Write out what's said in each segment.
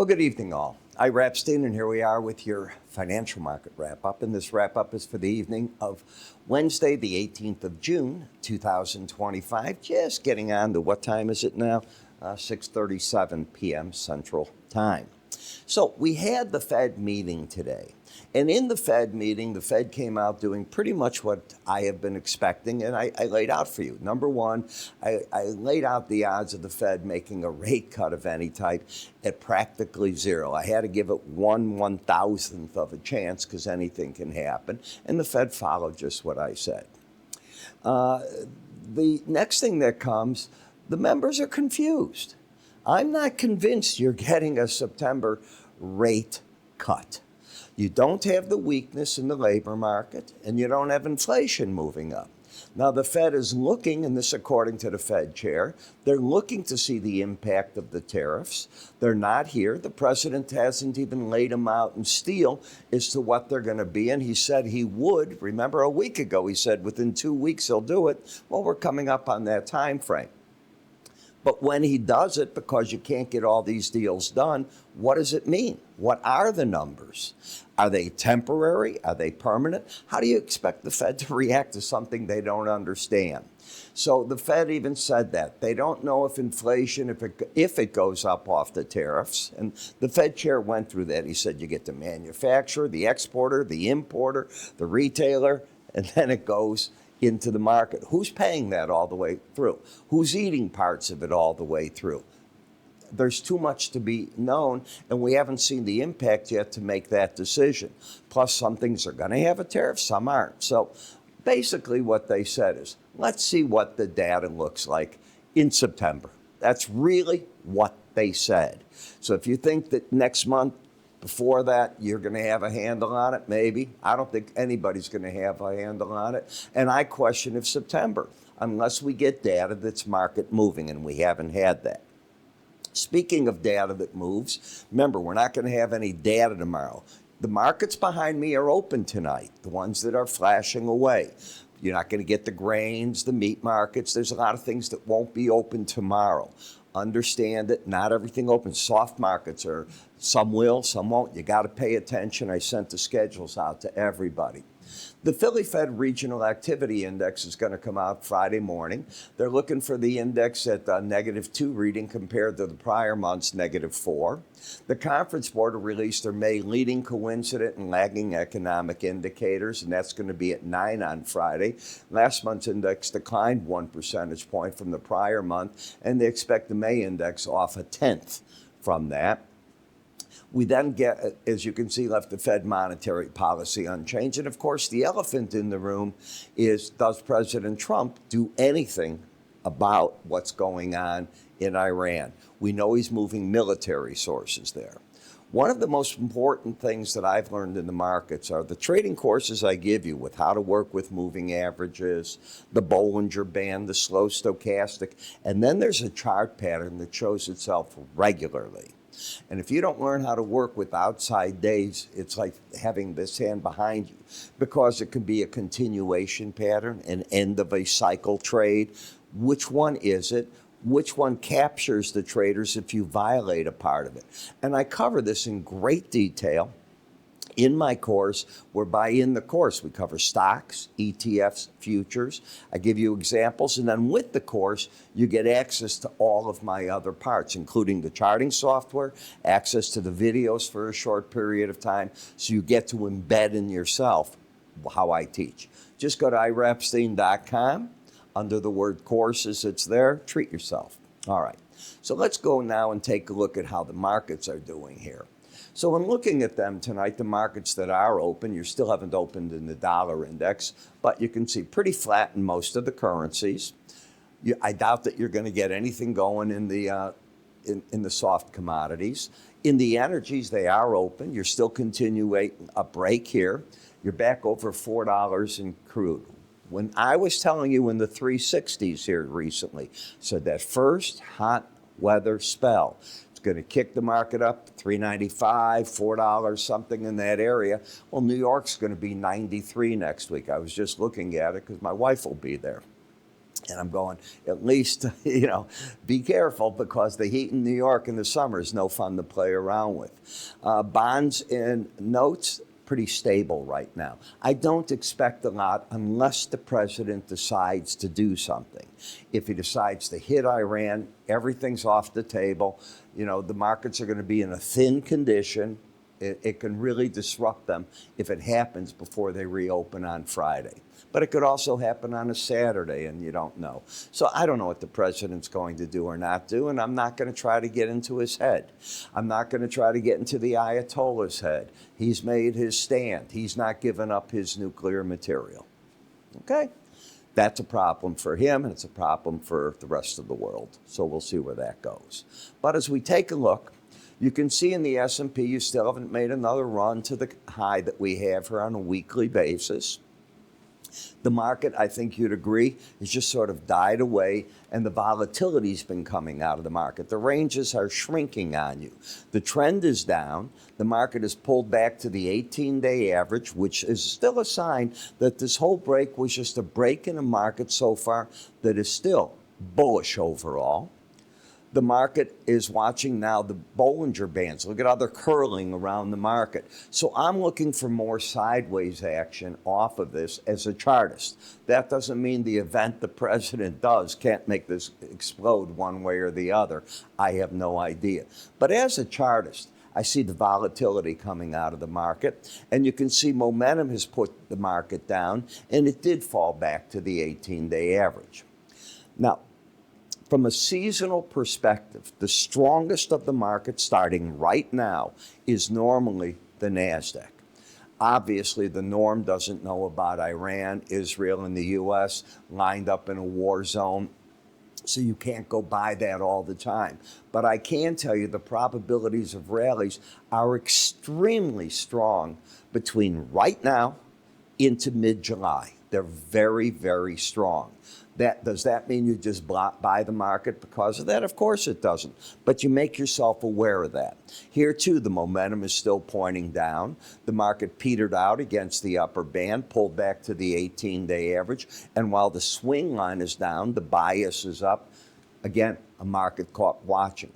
Well, good evening, all. Ira Epstein, and here we are with your financial market wrap-up. And this wrap-up is for the evening of Wednesday, the 18th of June, 2025. Just getting on to what time is it now? 6:37 p.m. Central Time. So we had the Fed meeting today. And in the Fed meeting, the Fed came out doing pretty much what I have been expecting, and I laid out for you. Number one, I laid out the odds of the Fed making a rate cut of any type at practically zero. I had to give it 1/1000th of a chance because anything can happen, and the Fed followed just what I said. The next thing that comes, the members are confused. I'm not convinced you're getting a September rate cut. You don't have the weakness in the labor market, and you don't have inflation moving up. Now, the Fed is looking, and this according to the Fed chair, they're looking to see the impact of the tariffs. They're not here. The president hasn't even laid them out in steel as to what they're going to be, and he said he would. Remember, a week ago, he said within 2 weeks he'll do it. Well, we're coming up on that time frame. But when he does it, because you can't get all these deals done, what does it mean? What are the numbers? Are they temporary? Are they permanent? How do you expect the Fed to react to something they don't understand? So the Fed even said that. They don't know if inflation, if it goes up off the tariffs. And the Fed chair went through that. He said you get the manufacturer, the exporter, the importer, the retailer, and then it goes into the market. Who's paying that all the way through? Who's eating parts of it all the way through? There's too much to be known, and we haven't seen the impact yet to make that decision. Plus, some things are going to have a tariff, some aren't. So basically what they said is, let's see what the data looks like in September. That's really what they said. So if you think that next month, before that, you're going to have a handle on it, maybe. I don't think anybody's going to have a handle on it. And I question if September, unless we get data that's market moving, and we haven't had that. Speaking of data that moves, remember, we're not going to have any data tomorrow. The markets behind me are open tonight, the ones that are flashing away. You're not going to get the grains, the meat markets. There's a lot of things that won't be open tomorrow. Understand that not everything opens. Soft markets are, some will, some won't. You got to pay attention. I sent the schedules out to everybody. The Philly Fed Regional Activity Index is going to come out Friday morning. They're looking for the index at -2 reading compared to the prior month's -4. The Conference Board will release their May leading coincident and lagging economic indicators, and that's going to be at 9 on Friday. Last month's index declined 1 percentage point from the prior month, and they expect the May index off 1/10 from that. We then get, as you can see, left the Fed monetary policy unchanged. And of course, the elephant in the room is, does President Trump do anything about what's going on in Iran? We know he's moving military sources there. One of the most important things that I've learned in the markets are the trading courses I give you with how to work with moving averages, the Bollinger Band, the slow stochastic, and then there's a chart pattern that shows itself regularly. And if you don't learn how to work with outside days, it's like having this hand behind you, because it could be a continuation pattern, an end of a cycle trade. Which one is it? Which one captures the traders if you violate a part of it? And I cover this in great detail in my course, whereby in the course we cover stocks, ETFs, futures. I give you examples, and then with the course, you get access to all of my other parts, including the charting software, access to the videos for a short period of time, so you get to embed in yourself how I teach. Just go to iraepstein.com. Under the word courses, it's there. Treat yourself. All right. So let's go now and take a look at how the markets are doing here. So in looking at them tonight, the markets that are open, you still haven't opened in the dollar index, but you can see pretty flat in most of the currencies. I doubt that you're going to get anything going in the soft commodities. In the energies, they are open. You're still continuing a break here. You're back over $4 in crude. When I was telling you in the 360s here recently, said that first hot weather spell, going to kick the market up $3.95, $4, something in that area. Well, New York's going to be 93 next week. I was just looking at it because my wife will be there. And I'm going, at least, be careful, because the heat in New York in the summer is no fun to play around with. Bonds and notes, pretty stable right now. I don't expect a lot unless the president decides to do something. If he decides to hit Iran, everything's off the table. The markets are going to be in a thin condition. It can really disrupt them if it happens before they reopen on Friday. But it could also happen on a Saturday, and you don't know. So I don't know what the president's going to do or not do, and I'm not going to try to get into his head. I'm not going to try to get into the Ayatollah's head. He's made his stand. He's not given up his nuclear material. Okay? That's a problem for him, and it's a problem for the rest of the world. So we'll see where that goes. But as we take a look, you can see in the S&P, you still haven't made another run to the high that we have here on a weekly basis. The market, I think you'd agree, has just sort of died away, and the volatility's been coming out of the market. The ranges are shrinking on you. The trend is down. The market is pulled back to the 18-day average, which is still a sign that this whole break was just a break in a market so far that is still bullish overall. The market is watching now the Bollinger Bands. Look at how they're curling around the market. So I'm looking for more sideways action off of this as a chartist. That doesn't mean the event the president does can't make this explode one way or the other. I have no idea. But as a chartist, I see the volatility coming out of the market, and you can see momentum has put the market down, and it did fall back to the 18-day average. Now, from a seasonal perspective, the strongest of the market starting right now is normally the NASDAQ. Obviously, the norm doesn't know about Iran, Israel, and the U.S. lined up in a war zone, so you can't go by that all the time. But I can tell you the probabilities of rallies are extremely strong between right now into mid-July. They're very, very strong. Does that mean you just buy the market because of that? Of course it doesn't. But you make yourself aware of that. Here, too, the momentum is still pointing down. The market petered out against the upper band, pulled back to the 18-day average. And while the swing line is down, the bias is up. Again, a market caught watching.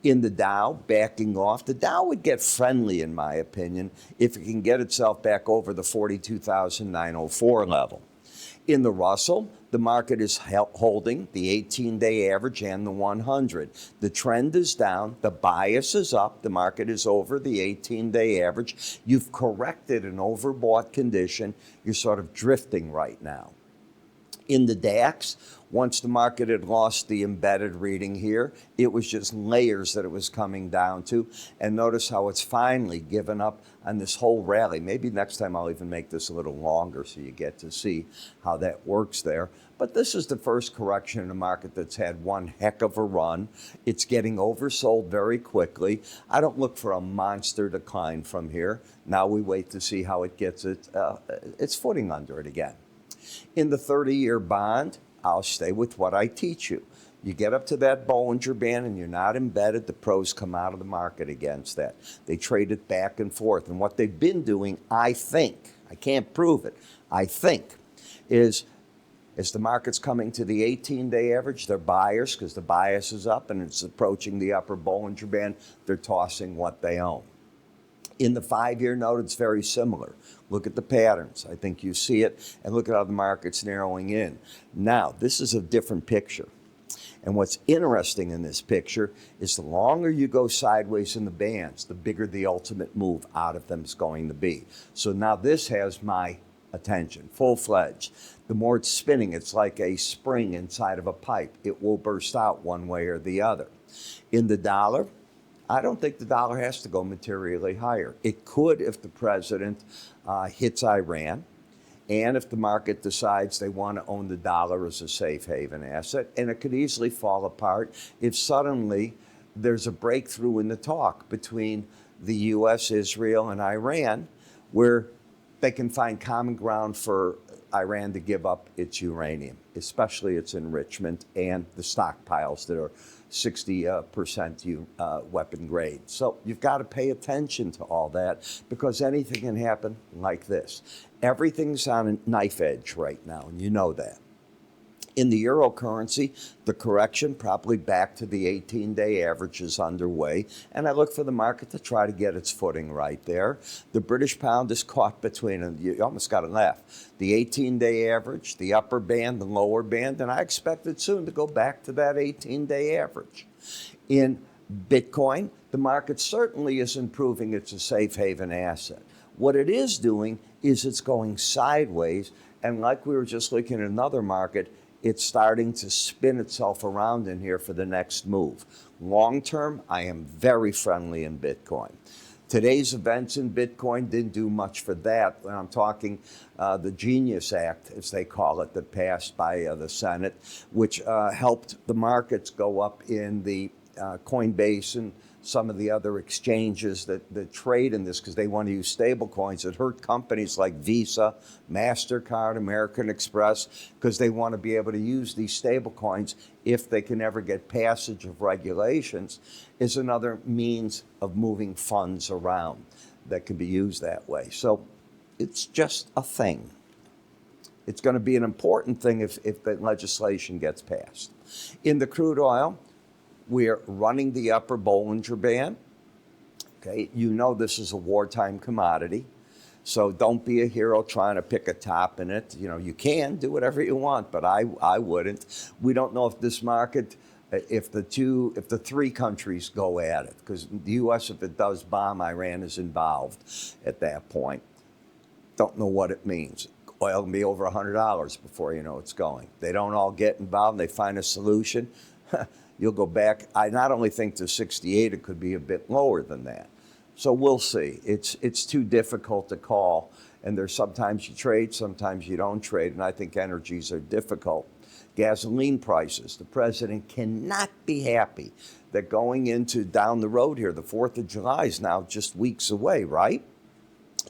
In the Dow, backing off, the Dow would get friendly, in my opinion, if it can get itself back over the 42,904 level. In the Russell, the market is holding the 18-day average and the 100. The trend is down. The bias is up. The market is over the 18-day average. You've corrected an overbought condition. You're sort of drifting right now. In the DAX, once the market had lost the embedded reading here, it was just layers that it was coming down to. And notice how it's finally given up on this whole rally. Maybe next time I'll even make this a little longer so you get to see how that works there. But this is the first correction in a market that's had one heck of a run. It's getting oversold very quickly. I don't look for a monster decline from here. Now we wait to see how it gets its footing under it again. In the 30-year bond, I'll stay with what I teach you. You get up to that Bollinger Band and you're not embedded, the pros come out of the market against that. They trade it back and forth. And what they've been doing, I think, I can't prove it, I think, is as the market's coming to the 18-day average, they're buyers because the bias is up and it's approaching the upper Bollinger Band. They're tossing what they own. In the 5-year note, it's very similar. Look at the patterns. I think you see it. And look at how the market's narrowing in. Now, this is a different picture. And what's interesting in this picture is the longer you go sideways in the bands, the bigger the ultimate move out of them is going to be. So now this has my attention, full-fledged. The more it's spinning, it's like a spring inside of a pipe. It will burst out one way or the other. In the dollar, I don't think the dollar has to go materially higher. It could if the president hits Iran and if the market decides they want to own the dollar as a safe haven asset. And it could easily fall apart if suddenly there's a breakthrough in the talk between the U.S., Israel, and Iran where they can find common ground for Iran to give up its uranium, especially its enrichment and the stockpiles that are 60% weapon grade. So you've got to pay attention to all that because anything can happen like this. Everything's on a knife edge right now, and you know that. In the eurocurrency, the correction probably back to the 18-day average is underway, and I look for the market to try to get its footing right there. The British pound is caught between, and you almost got to laugh, the 18-day average, the upper band, the lower band, and I expect it soon to go back to that 18-day average. In Bitcoin, the market certainly is improving. It's a safe haven asset. What it is doing is it's going sideways, and like we were just looking at another market, it's starting to spin itself around in here for the next move. Long term, I am very friendly in Bitcoin. Today's events in Bitcoin didn't do much for that. When I'm talking the Genius Act, as they call it, that passed by the Senate, which helped the markets go up in the Coinbase and some of the other exchanges that trade in this because they want to use stable coins. It hurt companies like Visa, MasterCard, American Express because they want to be able to use these stable coins if they can ever get passage of regulations is another means of moving funds around that can be used that way. So it's just a thing. It's going to be an important thing if the legislation gets passed. In the crude oil, we're running the upper Bollinger Band. Okay, you know this is a wartime commodity, so don't be a hero trying to pick a top in it. You know, you can do whatever you want, but I wouldn't. We don't know if this market, if the three countries go at it, because the U.S., if it does bomb, Iran is involved at that point. Don't know what it means. Oil can be over $100 before you know it's going. They don't all get involved. They find a solution. You'll go back. I not only think to 68, it could be a bit lower than that. So we'll see. It's too difficult to call. And there's sometimes you trade, sometimes you don't trade. And I think energies are difficult. Gasoline prices. The president cannot be happy that going into down the road here, the 4th of July is now just weeks away, right?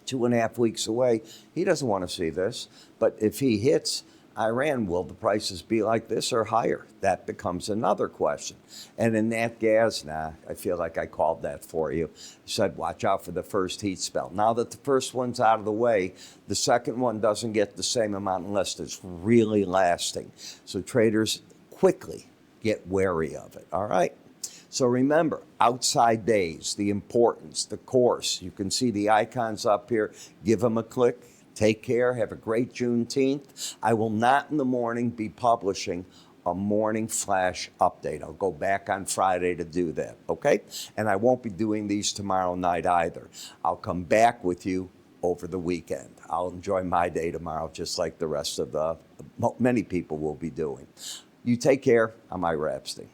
2.5 weeks away. He doesn't want to see this. But if he hits Iran, will the prices be like this or higher? That becomes another question. And in nat gas, I feel like I called that for you. Said, watch out for the first heat spell. Now that the first one's out of the way, the second one doesn't get the same amount unless it's really lasting. So traders quickly get wary of it, all right? So remember, outside days, the importance, the course. You can see the icons up here. Give them a click. Take care. Have a great Juneteenth. I will not in the morning be publishing a morning flash update. I'll go back on Friday to do that, okay? And I won't be doing these tomorrow night either. I'll come back with you over the weekend. I'll enjoy my day tomorrow just like the rest of many people will be doing. You take care. I'm Ira Epstein.